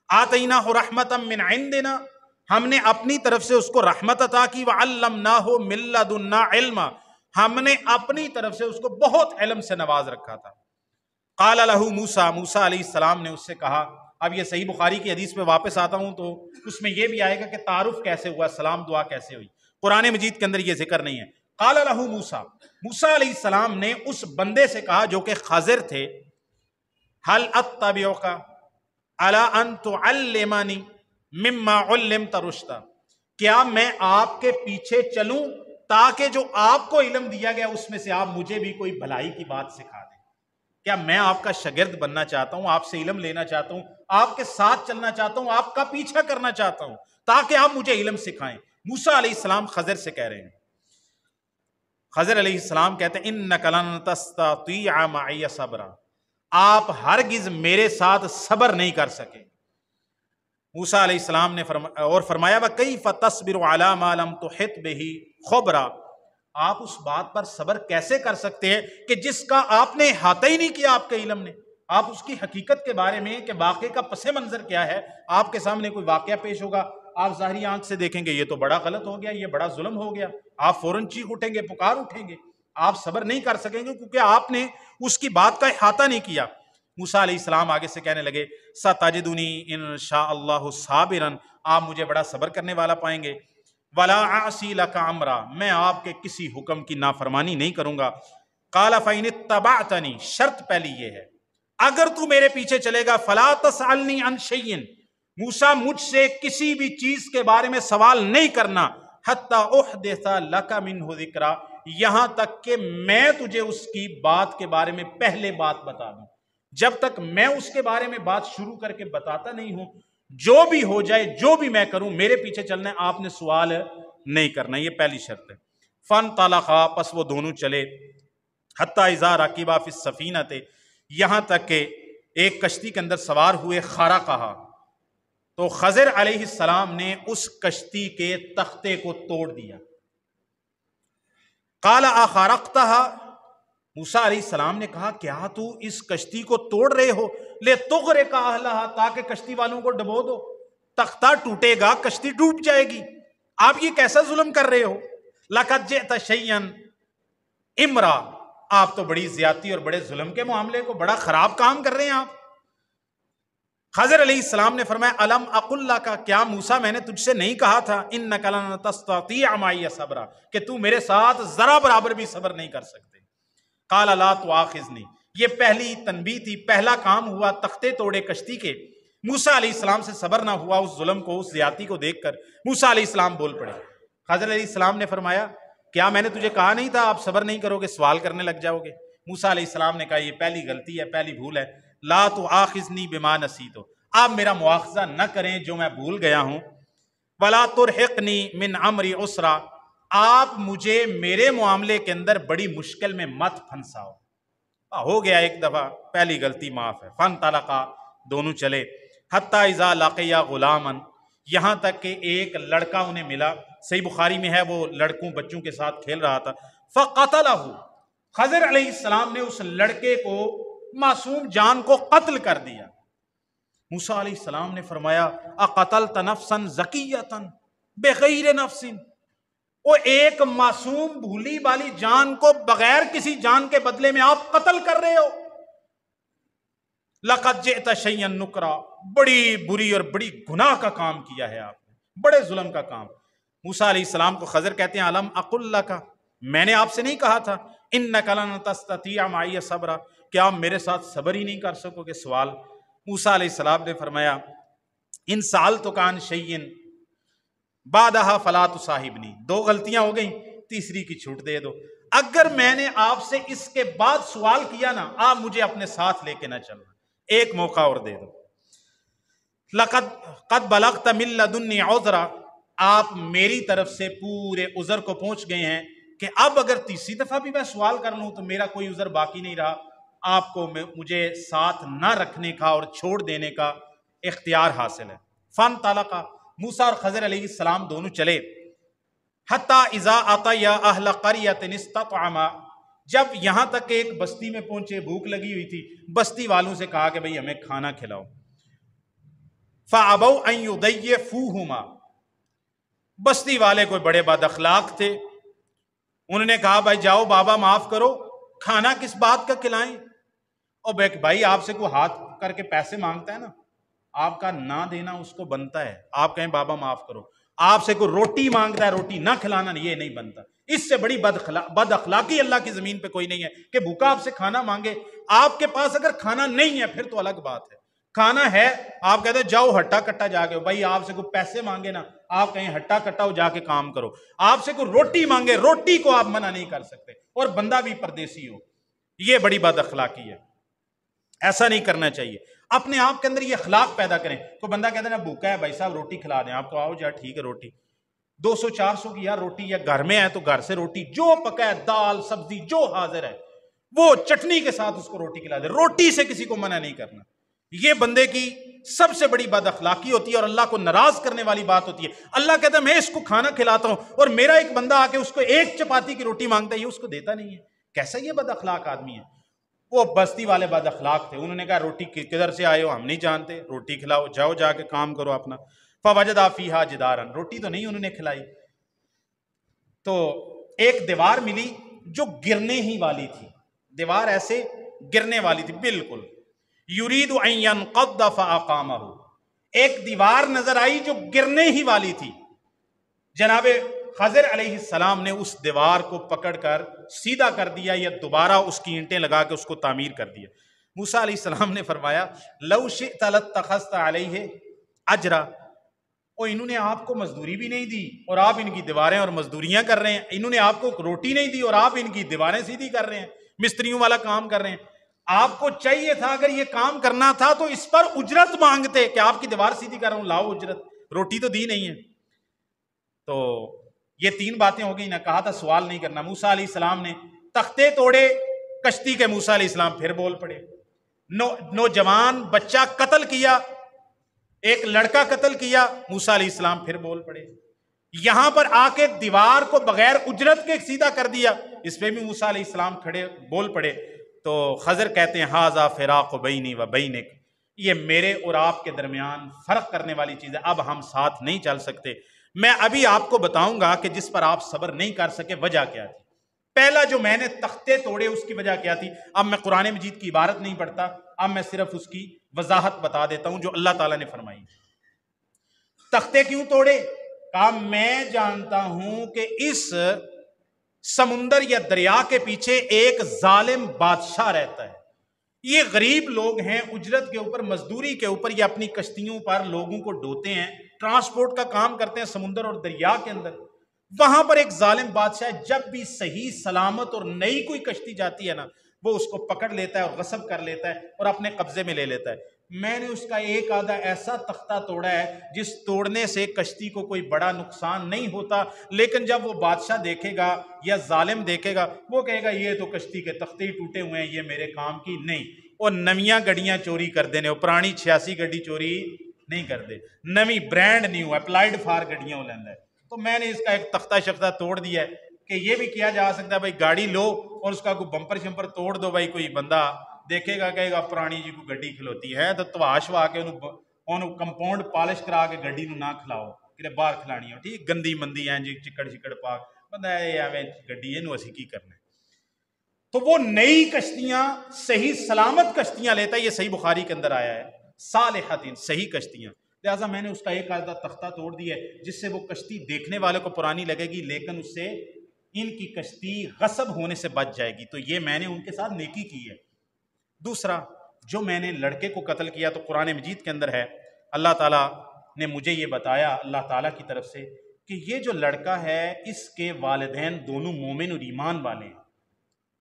آتیناہ رحمتا من عندنا، ہم نے اپنی طرف سے اس کو رحمت عطا کی۔ وعلمناہ من لدنا علما، ہم نے اپنی طرف سے اس کو بہت علم سے نواز رکھا تھا۔ قال لہ موسیٰ، موسیٰ علیہ السلام نے اس سے کہا، اب یہ صحیح بخاری کی حدیث پہ واپس آتا ہوں تو اس میں یہ بھی آئے گا کہ تعارف کیسے ہوا، سلام دعا کیسے ہوئی، قرآن مجید کے اندر یہ ذکر نہیں ہے۔ قال لہ موسیٰ، موسیٰ علیہ السلام نے اس بندے سے کہا جو کہ خضر تھے، هل اتبعک علی ان تعلمنی مما علمت رشدا، کیا میں آپ کے پیچھے چلوں تاکہ جو آپ کو علم دیا گیا اس میں سے آپ مجھے بھی کوئی بھلائی کی بات سکھا دیں؟ کیا میں آپ کا شاگرد بننا چاہتا ہوں، آپ سے علم لینا چاہتا ہوں، آپ کے ساتھ چلنا چاہتا ہوں، آپ کا پیچھا کرنا چاہتا ہوں تاکہ آپ مجھے علم سکھائیں۔ موسیٰ علیہ السلام خضر سے کہہ رہے ہیں، خضر علیہ السلام کہتے ہیں انک لن تستطیع معی صبرا، آپ ہرگز میرے ساتھ صبر نہیں کر سکے۔ موسیٰ علیہ السلام نے اور فرمایا وَكَيْفَ تَصْبِرُ عَلَى مَا لَمْ تُحِطْ بِهِ خُبْرًا، آپ اس بات پر صبر کیسے کر سکتے ہیں کہ جس کا آپ نے احاطہ ہی نہیں کیا آپ کے علم نے، آپ اس کی حقیقت کے بارے میں کہ واقعے کا پس منظر کیا ہے، آپ کے سامنے کوئی واقعہ پیش ہوگا، آپ ظاہری آنکھ سے دیکھیں گے یہ تو بڑا غلط ہو گیا، یہ بڑا ظلم ہو گیا، آپ فوراً چیخ اٹھیں گے، پکار اٹھیں گے، آپ صبر نہیں کر سکیں گے کیونکہ آپ نے اس کی بات کا احاطہ نہیں کیا۔ موسیٰ علیہ السلام آگے سے کہنے لگے سَتَجِدُنِی إِن شَاءَ اللَّهُ صَابِرًا، آپ مجھے بڑا صبر کرنے والا پائیں گے۔ وَلَا أَعْصِي لَكَ أَمْرًا، میں آپ کے کسی حکم کی نافرمانی نہیں کروں گا۔ قَالَ فَإِنِ اتَّبَعْتَنِی، شرط پہلی یہ ہے اگر تو میرے پیچھے چلے گا فَلَا تَسْأَلْنِی عَنْ شَيْءٍ، موسیٰ مجھ سے کسی بھی چیز کے بارے میں سوال نہیں کرنا، حَتَّى أُحْدِثَ لَكَ مِنْهُ ذِكْرًا، یہاں تک کہ میں تجھے اس کی بات کے بارے میں پہلے بات بتا دوں، جب تک میں اس کے بارے میں بات شروع کر کے بتاتا نہیں ہوں، جو بھی ہو جائے، جو بھی میں کروں، میرے پیچھے چلنا ہے، آپ نے سوال نہیں کرنا، یہ پہلی شرط ہے۔ فَانْطَلَقَا، پس وہ دونوں چلے، حَتَّى إِذَا رَكِبَا فِي السَّفِينَةِ، یہاں تک کہ ایک کشتی کے اندر سوار ہوئے، خَرَقَہا، تو خضر علیہ السلام نے اس کشتی کے تختے کو توڑ دیا۔ قَالَ أَخَرَقْتَهَا، موسیٰ علیہ السلام نے کہا کیا تو اس کشتی کو توڑ رہے ہو، لِتُغْرِقَ أَهْلَهَا، تاکہ کشتی والوں کو ڈبو دو، تختہ ٹوٹے گا، کشتی ڈوب جائے گی، آپ یہ کیسا ظلم کر رہے ہو؟ لقد جئت شیئا امرا، آپ تو بڑی زیادتی اور بڑے ظلم کے معاملے کو بڑا خراب کام کر رہے ہیں آپ۔ خضر علیہ السلام نے فرمایا الم اقل لک، کیا موسیٰ میں نے تجھ سے نہیں کہا تھا انک لن تستطیع معی صبرا، کہ تو میرے ساتھ ذرا برابر بھی صبر نہیں کر سکتے۔ قال لا تؤاخذنی، یہ پہلی تنبیہ تھی، پہلا کام ہوا تختے توڑے کشتی کے۔ موسیٰ علیہ السلام سے صبر نہ ہوا اس ظلم کو، اس زیادتی کو دیکھ کر موسیٰ علیہ السلام بول پڑے۔ خضر علیہ السلام نے فرمایا کیا میں نے تجھے کہا نہیں تھا آپ صبر نہیں کرو گے، سوال کرنے لگ جاؤ گے؟ موسیٰ علیہ السلام نے کہا یہ پہلی غلطی ہے، پہلی بھول ہے، لا تؤاخذنی بما نسیت، آپ میرا مواخذہ نہ کریں جو میں بھول گیا ہوں، ولا ترہقنی من امری عسرا، آپ مجھے میرے معاملے کے اندر بڑی مشکل میں مت پھنساؤ۔ ہو گیا ایک دفعہ، پہلی غلطی معاف ہے۔ فانطلقا، دونوں چلے، حتی اذا لقیا غلاما، یہاں تک کہ ایک لڑکا انہیں ملا، صحیح بخاری میں ہے وہ لڑکوں بچوں کے ساتھ کھیل رہا تھا، فقتلہ، خضر علیہ السلام نے اس لڑکے کو، معصوم جان کو قتل کر دیا۔ موسیٰ علیہ السلام نے فرمایا اقتلت نفسا زکیۃ بغیر نفس، وہ ایک معصوم بھولی والی جان کو بغیر کسی جان کے بدلے میں آپ قتل کر رہے ہو۔ لقد جئت شیئا نکرا، بڑی بری اور بڑی گناہ کا کام کیا ہے آپ نے، بڑے ظلم کا کام۔ موسیٰ علیہ السلام کو خضر کہتے ہیں الم اقل لک، میں نے آپ سے نہیں کہا تھا انک لن تستطیع معی صبرا، کہ آپ میرے ساتھ صبر ہی نہیں کر سکو گے؟ سوال۔ موسیٰ علیہ السلام نے فرمایا ان سألتک عن شیء بعدہا فلا تصاحبنی، دو غلطیاں ہو گئیں، تیسری کی چھوٹ دے دو، اگر میں نے آپ سے اس کے بعد سوال کیا نا، آپ مجھے اپنے ساتھ لے کے نہ چلنا، ایک موقع اور دے دو۔ قد بلغت من لدنی عذرا، آپ میری طرف سے پورے عذر کو پہنچ گئے ہیں کہ اب اگر تیسری دفعہ بھی میں سوال کر لوں تو میرا کوئی عذر باقی نہیں رہا، آپ کو مجھے ساتھ نہ رکھنے کا اور چھوڑ دینے کا اختیار حاصل ہے۔ فانطلقا، موسیٰ اور خضر علیہ السلام دونوں چلے، حتی اذا اتیا اہل قریۃ استطعما، جب یہاں تک کہ ایک بستی میں پہنچے، بھوک لگی ہوئی تھی، بستی والوں سے کہا کہ بھئی ہمیں کھانا کھلاؤ۔ فابوا ان یضیفوہما، بستی والے کوئی بڑے بد اخلاق تھے، انہوں نے کہا بھائی جاؤ بابا معاف کرو، کھانا کس بات کا کھلائیں؟ اور بھائی آپ سے کوئی ہاتھ کر کے پیسے مانگتا ہے نا، آپ کا نہ دینا اس کو بنتا ہے، آپ کہیں بابا معاف کرو۔ آپ سے کوئی روٹی مانگتا ہے، روٹی نہ کھلانا یہ نہیں بنتا۔ اس سے بڑی بد اخلاقی اللہ کی زمین پہ کوئی نہیں ہے کہ بھوکا آپ سے کھانا مانگے۔ آپ کے پاس اگر کھانا نہیں ہے پھر تو الگ بات ہے، کھانا ہے آپ کہتے ہیں جاؤ ہٹا کٹا جا کے، بھائی آپ سے کوئی پیسے مانگے نا، آپ کہیں ہٹا کٹا ہو جا کے کام کرو۔ آپ سے کوئی روٹی مانگے، روٹی کو آپ منع نہیں کر سکتے، اور بندہ بھی پردیسی ہو، یہ بڑی بد اخلاقی ہے، ایسا نہیں کرنا چاہیے۔ اپنے آپ کے اندر یہ اخلاق پیدا کریں۔ کوئی بندہ کہتا ہے نا بھوکا ہے بھائی صاحب روٹی کھلا دیں، آپ کو آؤ جا ٹھیک ہے روٹی 200-400 کی یار روٹی، یا گھر میں ہے تو گھر سے روٹی جو پکا ہے، دال سبزی جو حاضر ہے وہ چٹنی کے ساتھ اس کو روٹی کھلا دے، روٹی سے کسی کو منع نہیں کرنا۔ یہ بندے کی سب سے بڑی بد اخلاقی ہوتی ہے اور اللہ کو ناراض کرنے والی بات ہوتی ہے۔ اللہ کہتا ہے میں اس کو کھانا کھلاتا ہوں اور میرا ایک بندہ آ کے اس کو ایک چپاتی کی روٹی مانگتا ہے، یہ اس کو دیتا نہیں ہے، کیسا یہ بد اخلاق آدمی ہے؟ وہ بستی والے بد اخلاق تھے، انہوں نے کہا روٹی کدھر سے آئے ہو ہم نہیں جانتے، روٹی کھلاؤ، جاؤ جا کے کام کرو اپنا۔ فوجدا فیہا جدارا، روٹی تو نہیں انہوں نے کھلائی، تو ایک دیوار ملی جو گرنے ہی والی تھی، دیوار ایسے گرنے والی تھی بالکل، یرید ان ینقض فاقامہ، ایک دیوار نظر آئی جو گرنے ہی والی تھی۔ جناب خضر علیہ السلام نے اس دیوار کو پکڑ کر سیدھا کر دیا یا دوبارہ اس کی اینٹیں لگا کے اس کو تعمیر کر دیا۔ موسیٰ علیہ السلام نے فرمایا لو شئت لاتخذت علیہ اجرا، انہوں نے آپ کو مزدوری بھی نہیں دی اور آپ ان کی دیواریں اور مزدوریاں کر رہے ہیں، انہوں نے آپ کو روٹی نہیں دی اور آپ ان کی دیواریں سیدھی کر رہے ہیں، مستریوں والا کام کر رہے ہیں۔ آپ کو چاہیے تھا اگر یہ کام کرنا تھا تو اس پر اجرت مانگتے کہ آپ کی دیوار سیدھی کر رہا ہوں، لاؤ اجرت، روٹی تو دی نہیں ہے۔ تو یہ 3 باتیں ہو گئی نا، کہا تھا سوال نہیں کرنا۔ موسیٰ علیہ السلام نے تختے توڑے کشتی کے، موسیٰ علیہ السلام پھر بول پڑے۔ نوجوان بچہ قتل کیا، ایک لڑکا قتل کیا، موسیٰ علیہ السلام پھر بول پڑے۔ یہاں پر آ کے دیوار کو بغیر اجرت کے سیدھا کر دیا، اس پہ بھی موسیٰ علیہ السلام کھڑے بول پڑے۔ تو خضر کہتے ہیں ھذا فراق بینی و بینک، یہ میرے اور آپ کے درمیان فرق کرنے والی چیز ہے، اب ہم ساتھ نہیں چل سکتے۔ میں ابھی آپ کو بتاؤں گا کہ جس پر آپ صبر نہیں کر سکے وجہ کیا تھی۔ پہلا جو میں نے تختے توڑے اس کی وجہ کیا تھی؟ اب میں قرآن مجید کی عبارت نہیں پڑھتا، اب میں صرف اس کی وضاحت بتا دیتا ہوں جو اللہ تعالیٰ نے فرمائی۔ تختے کیوں توڑے؟ کہا میں جانتا ہوں کہ اس سمندر یا دریا کے پیچھے ایک ظالم بادشاہ رہتا ہے، یہ غریب لوگ ہیں، اجرت کے اوپر، مزدوری کے اوپر یہ اپنی کشتیوں پر لوگوں کو ڈھوتے ہیں، ٹرانسپورٹ کا کام کرتے ہیں سمندر اور دریا کے اندر۔ وہاں پر ایک ظالم بادشاہ ہے، جب بھی صحیح سلامت اور نئی کوئی کشتی جاتی ہے نا، وہ اس کو پکڑ لیتا ہے اور غصب کر لیتا ہے اور اپنے قبضے میں لے لیتا ہے۔ میں نے اس کا ایک آدھا ایسا تختہ توڑا ہے جس توڑنے سے کشتی کو کوئی بڑا نقصان نہیں ہوتا، لیکن جب وہ بادشاہ دیکھے گا یا ظالم دیکھے گا وہ کہے گا یہ تو کشتی کے تختے ہی ٹوٹے ہوئے ہیں، یہ میرے کام کی نہیں۔ اور نویاں گڈیاں چوری کر دینے، وہ پرانی 86 گڈی چوری نہیں کر دے، نوی برانڈ نیو اپلائیڈ فار گڈیاں ہو لینا ہے۔ تو میں نے اس کا ایک تختہ شختہ توڑ دیا ہے کہ یہ بھی کیا جا سکتا ہے بھائی گاڑی لو اور اس کا کوئی بمپر شمپر توڑ دو، بھائی کوئی بندہ دیکھے گا کہے گا پرانی جی کو گڈی کھلوتی ہے تو توا شوا کے انہوں کمپاؤنڈ پالش کرا کے گڈی نو نہ کھلاؤ کہ باہر کھلانی ہو، ٹھیک گندی مندی ہے جی چکڑ چکڑ پاک بندہ ایویں گڈی ہے اسی کی کرنا ہے۔ تو وہ نئی کشتیاں صحیح سلامت کشتیاں لیتا ہے، یہ صحیح بخاری کے اندر آیا ہے، صالحتین صحیح کشتیاں، لہٰذا میں نے اس کا ایک آدھا تختہ توڑ دیا ہے جس سے وہ کشتی دیکھنے والے کو پرانی لگے گی لیکن اس سے ان کی کشتی غصب ہونے سے بچ جائے گی، تو یہ میں نے ان کے ساتھ نیکی کی ہے۔ دوسرا جو میں نے لڑکے کو قتل کیا تو قرآن مجید کے اندر ہے، اللہ تعالیٰ نے مجھے یہ بتایا اللہ تعالیٰ کی طرف سے کہ یہ جو لڑکا ہے اس کے والدین دونوں مومن اور ایمان والے ہیں،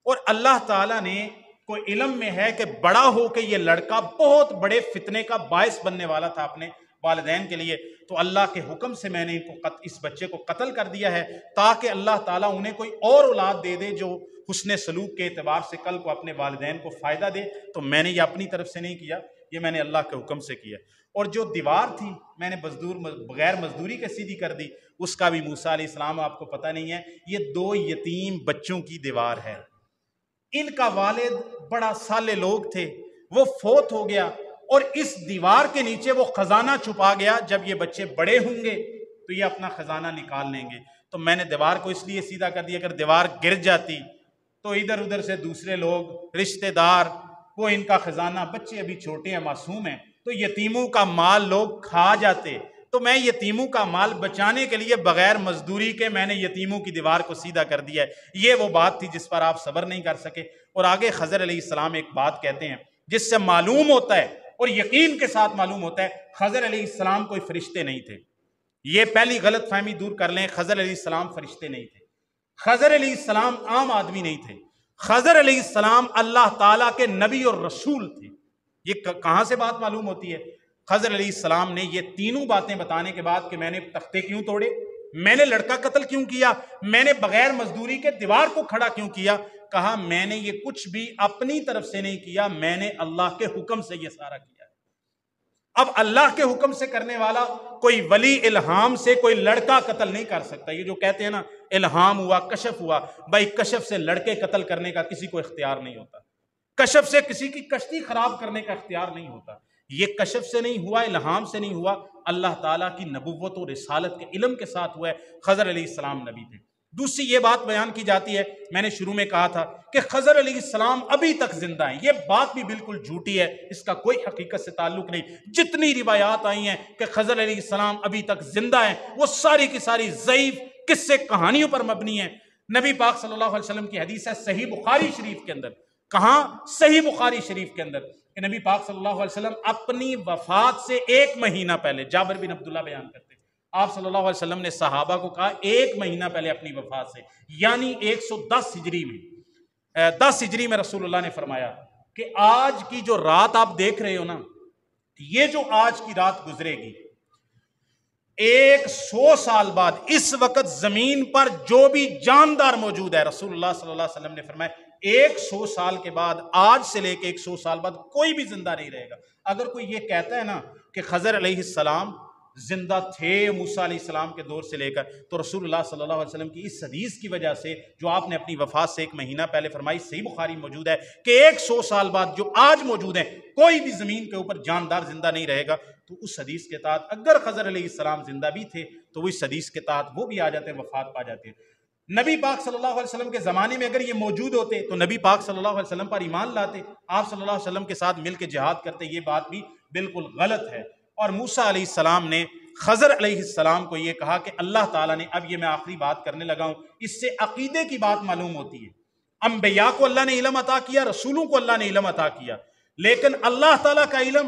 اور اللہ تعالیٰ نے کوئی علم میں ہے کہ بڑا ہو کے یہ لڑکا بہت بڑے فتنے کا باعث بننے والا تھا اپنے والدین کے لیے، تو اللہ کے حکم سے میں نے اس بچے کو قتل کر دیا ہے تاکہ اللہ تعالیٰ انہیں کوئی اور اولاد دے دے جو حسن سلوک کے اعتبار سے کل کو اپنے والدین کو فائدہ دے۔ تو میں نے یہ اپنی طرف سے نہیں کیا، یہ میں نے اللہ کے حکم سے کیا۔ اور جو دیوار تھی میں نے بغیر مزدوری کے سیدھی کر دی، اس کا بھی موسیٰ علیہ السلام آپ کو پتہ نہیں ہے، یہ 2 یتیم بچوں کی دیوار ہے۔ ان کا والد بڑا صالح لوگ تھے، وہ فوت ہو گیا اور اس دیوار کے نیچے وہ خزانہ چھپا گیا، جب یہ بچے بڑے ہوں گے تو یہ اپنا خزانہ نکال لیں گے۔ تو میں نے دیوار کو اس لیے سیدھا کر دیا اگر دیوار گر جاتی تو ادھر ادھر سے دوسرے لوگ رشتہ دار وہ ان کا خزانہ، بچے ابھی چھوٹے ہیں معصوم ہیں، تو یتیموں کا مال لوگ کھا جاتے، تو میں یتیموں کا مال بچانے کے لیے بغیر مزدوری کے میں نے یتیموں کی دیوار کو سیدھا کر دیا ہے۔ یہ وہ بات تھی جس پر آپ صبر نہیں کر سکے۔ اور آگے خضر علیہ السلام ایک بات کہتے ہیں جس سے معلوم ہوتا ہے اور یقین کے ساتھ معلوم ہوتا ہے خضر علیہ السلام کوئی فرشتے نہیں تھے۔ یہ پہلی غلط فہمی دور کر لیں، خضر علیہ السلام فرشتے نہیں تھے، خضر علیہ السلام عام آدمی نہیں تھے، خضر علیہ السلام اللہ تعالیٰ کے نبی اور رسول تھے۔ یہ کہاں سے بات معلوم ہوتی ہے؟ خضر علیہ السلام نے یہ تینوں باتیں بتانے کے بعد کہ میں نے تختے کیوں توڑے، میں نے لڑکا قتل کیوں کیا، میں نے بغیر مزدوری کے دیوار کو کھڑا کیوں کیا، کہا میں نے یہ کچھ بھی اپنی طرف سے نہیں کیا، میں نے اللہ کے حکم سے یہ سارا کیا۔ اب اللہ کے حکم سے کرنے والا کوئی ولی الہام سے کوئی لڑکا قتل نہیں کر سکتا۔ یہ جو کہتے ہیں نا الہام ہوا، کشف ہوا، بھائی کشف سے لڑکے قتل کرنے کا کسی کو اختیار نہیں ہوتا، کشف سے کسی کی کشتی خراب کرنے کا اختیار نہیں ہوتا۔ یہ کشف سے نہیں ہوا، الہام سے نہیں ہوا، اللہ تعالیٰ کی نبوت و رسالت کے علم کے ساتھ ہوا ہے۔ خضر علیہ السلام نبی تھے۔ دوسری یہ بات بیان کی جاتی ہے، میں نے شروع میں کہا تھا کہ خضر علیہ السلام ابھی تک زندہ ہیں، یہ بات بھی بالکل جھوٹی ہے، اس کا کوئی حقیقت سے تعلق نہیں۔ جتنی روایات آئی ہیں کہ خضر علیہ السلام ابھی تک زندہ ہیں وہ ساری کی ساری ضعیف قصے کہانیوں پر مبنی ہیں۔ نبی پاک صلی اللہ علیہ وسلم کی حدیث ہے صحیح بخاری شریف کے اندر، کہاں؟ صحیح بخاری شریف کے اندر کہ نبی پاک صلی اللہ علیہ وسلم اپنی وفات سے 1 مہینہ پہلے، جابر بن عبداللہ بیان کرتے ہیں، آپ صلی اللہ علیہ وسلم نے صحابہ کو کہا 1 مہینہ پہلے اپنی وفات سے، یعنی 110 ہجری میں 10 ہجری میں رسول اللہ نے فرمایا کہ آج کی جو رات آپ دیکھ رہے ہو نا، یہ جو آج کی رات گزرے گی 100 سال بعد اس وقت زمین پر جو بھی جاندار موجود ہے، رسول اللہ صلی اللہ علیہ وسلم نے فرمایا 100 سال کے بعد، آج سے لے کے 100 سال بعد کوئی بھی زندہ نہیں رہے گا۔ اگر کوئی یہ کہتا ہے نا کہ خضر علیہ السلام زندہ تھے موسیٰ علیہ السلام کے دور سے لے کر، تو رسول اللہ صلی اللہ علیہ وسلم کی اس حدیث کی وجہ سے جو آپ نے اپنی وفات سے 1 مہینہ پہلے فرمائی، صحیح بخاری موجود ہے کہ 100 سال بعد جو آج موجود ہیں کوئی بھی زمین کے اوپر جاندار زندہ نہیں رہے گا، تو اس حدیث کے تحت اگر خضر علیہ السلام زندہ بھی تھے تو وہ اس حدیث کے تحت وہ بھی آ جاتے ہیں، وفات پا جاتے ہیں۔ نبی پاک صلی اللہ علیہ وسلم کے زمانے میں اگر یہ موجود ہوتے تو نبی پاک صلی اللہ علیہ وسلم پر ایمان لاتے، آپ صلی اللہ علیہ وسلم کے ساتھ مل کے جہاد کرتے، یہ بات بھی بالکل غلط ہے۔ اور موسیٰ علیہ السلام نے خضر علیہ السلام کو یہ کہا کہ اللہ تعالیٰ نے، اب یہ میں آخری بات کرنے لگا ہوں، اس سے عقیدے کی بات معلوم ہوتی ہے۔ انبیاء کو اللہ نے علم عطا کیا، رسولوں کو اللہ نے علم عطا کیا، لیکن اللہ تعالیٰ کا علم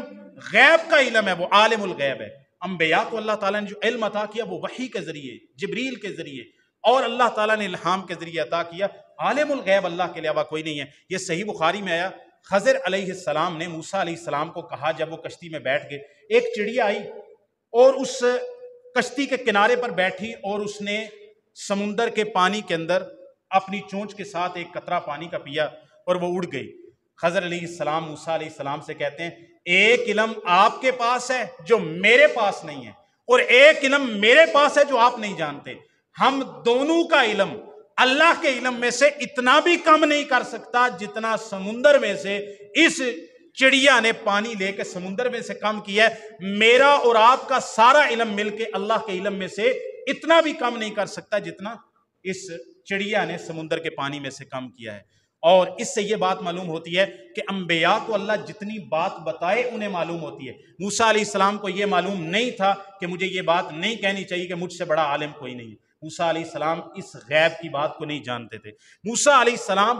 غیب کا علم ہے، وہ عالم الغیب ہے۔ انبیاء کو اللہ تعالیٰ نے جو علم عطا کیا وہ وحی کے ذریعے، جبریل کے ذریعے، اور اللہ تعالیٰ نے الہام کے ذریعے عطا کیا۔ عالم الغیب اللہ کے علاوہ کوئی نہیں ہے۔ یہ صحیح بخاری میں آیا، خضر علیہ السلام نے موسیٰ علیہ السلام کو کہا جب وہ کشتی میں بیٹھ گئے، ایک چڑیا آئی اور اس کشتی کے کنارے پر بیٹھی اور اس نے سمندر کے پانی کے اندر اپنی چونچ کے ساتھ ایک قطرہ پانی کا پیا اور وہ اڑ گئی۔ خضر علیہ السلام موسیٰ علیہ السلام سے کہتے ہیں، ایک علم آپ کے پاس ہے جو میرے پاس نہیں ہے، اور ایک علم میرے پاس ہے جو آپ نہیں جانتے۔ ہم دونوں کا علم اللہ کے علم میں سے اتنا بھی کم نہیں کر سکتا جتنا سمندر میں سے اس چڑیا نے پانی لے کے سمندر میں سے کم کیا ہے۔ میرا اور آپ کا سارا علم مل کے اللہ کے علم میں سے اتنا بھی کم نہیں کر سکتا جتنا اس چڑیا نے سمندر کے پانی میں سے کم کیا ہے۔ اور اس سے یہ بات معلوم ہوتی ہے کہ انبیاء کو اللہ جتنی بات بتائے انہیں معلوم ہوتی ہے۔ موسیٰ علیہ السلام کو یہ معلوم نہیں تھا کہ مجھے یہ بات نہیں کہنی چاہیے کہ مجھ سے بڑا عالم کوئی نہیں ہے۔ موسیٰ علیہ السلام اس غیب کی بات کو نہیں جانتے تھے۔ موسیٰ علیہ السلام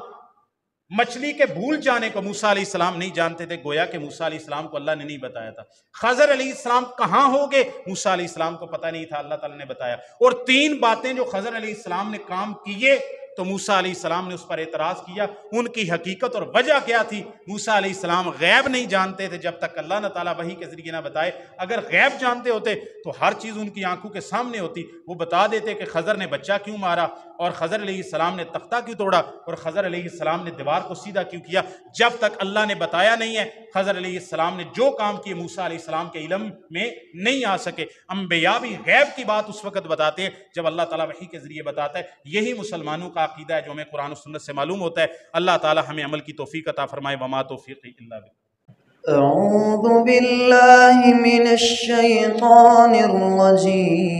مچھلی کے بھول جانے کو موسیٰ علیہ السلام نہیں جانتے تھے، گویا کہ موسیٰ علیہ السلام کو اللہ نے نہیں بتایا تھا۔ خضر علیہ السلام کہاں ہوگے موسیٰ علیہ السلام کو پتہ نہیں تھا، اللہ تعالیٰ نے بتایا۔ اور 3 باتیں جو خضر علیہ السلام نے کام کیے تو موسیٰ علیہ السلام نے اس پر اعتراض کیا، ان کی حقیقت اور وجہ کیا تھی؟ موسیٰ علیہ السلام غیب نہیں جانتے تھے جب تک اللہ تعالیٰ وحی کے ذریعے نہ بتائے۔ اگر غیب جانتے ہوتے تو ہر چیز ان کی آنکھوں کے سامنے ہوتی، وہ بتا دیتے کہ خضر نے بچہ کیوں مارا، اور خضر علیہ السلام نے تختہ کیوں توڑا، اور خضر علیہ السلام نے دیوار کو سیدھا کیوں کیا۔ جب تک اللہ نے بتایا نہیں ہے، خضر علیہ السلام نے جو کام کیے موسیٰ علیہ السلام کے علم میں نہیں آ سکے۔ انبیاء بھی غیب کی بات اس وقت بتاتے ہیں جب اللہ تعالیٰ وحی کے ذریعے بتاتا ہے۔ یہی مسلمانوں کا عقیدہ ہے جو ہمیں قرآن و سنت سے معلوم ہوتا ہے۔ اللہ تعالیٰ ہمیں عمل کی توفیق عطا فرمائے۔ وما توفیقی الا باللہ۔ اعوذ باللہ من الشیطان الرجیم،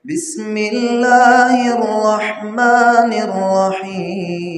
بسم اللہ الرحمن الرحیم۔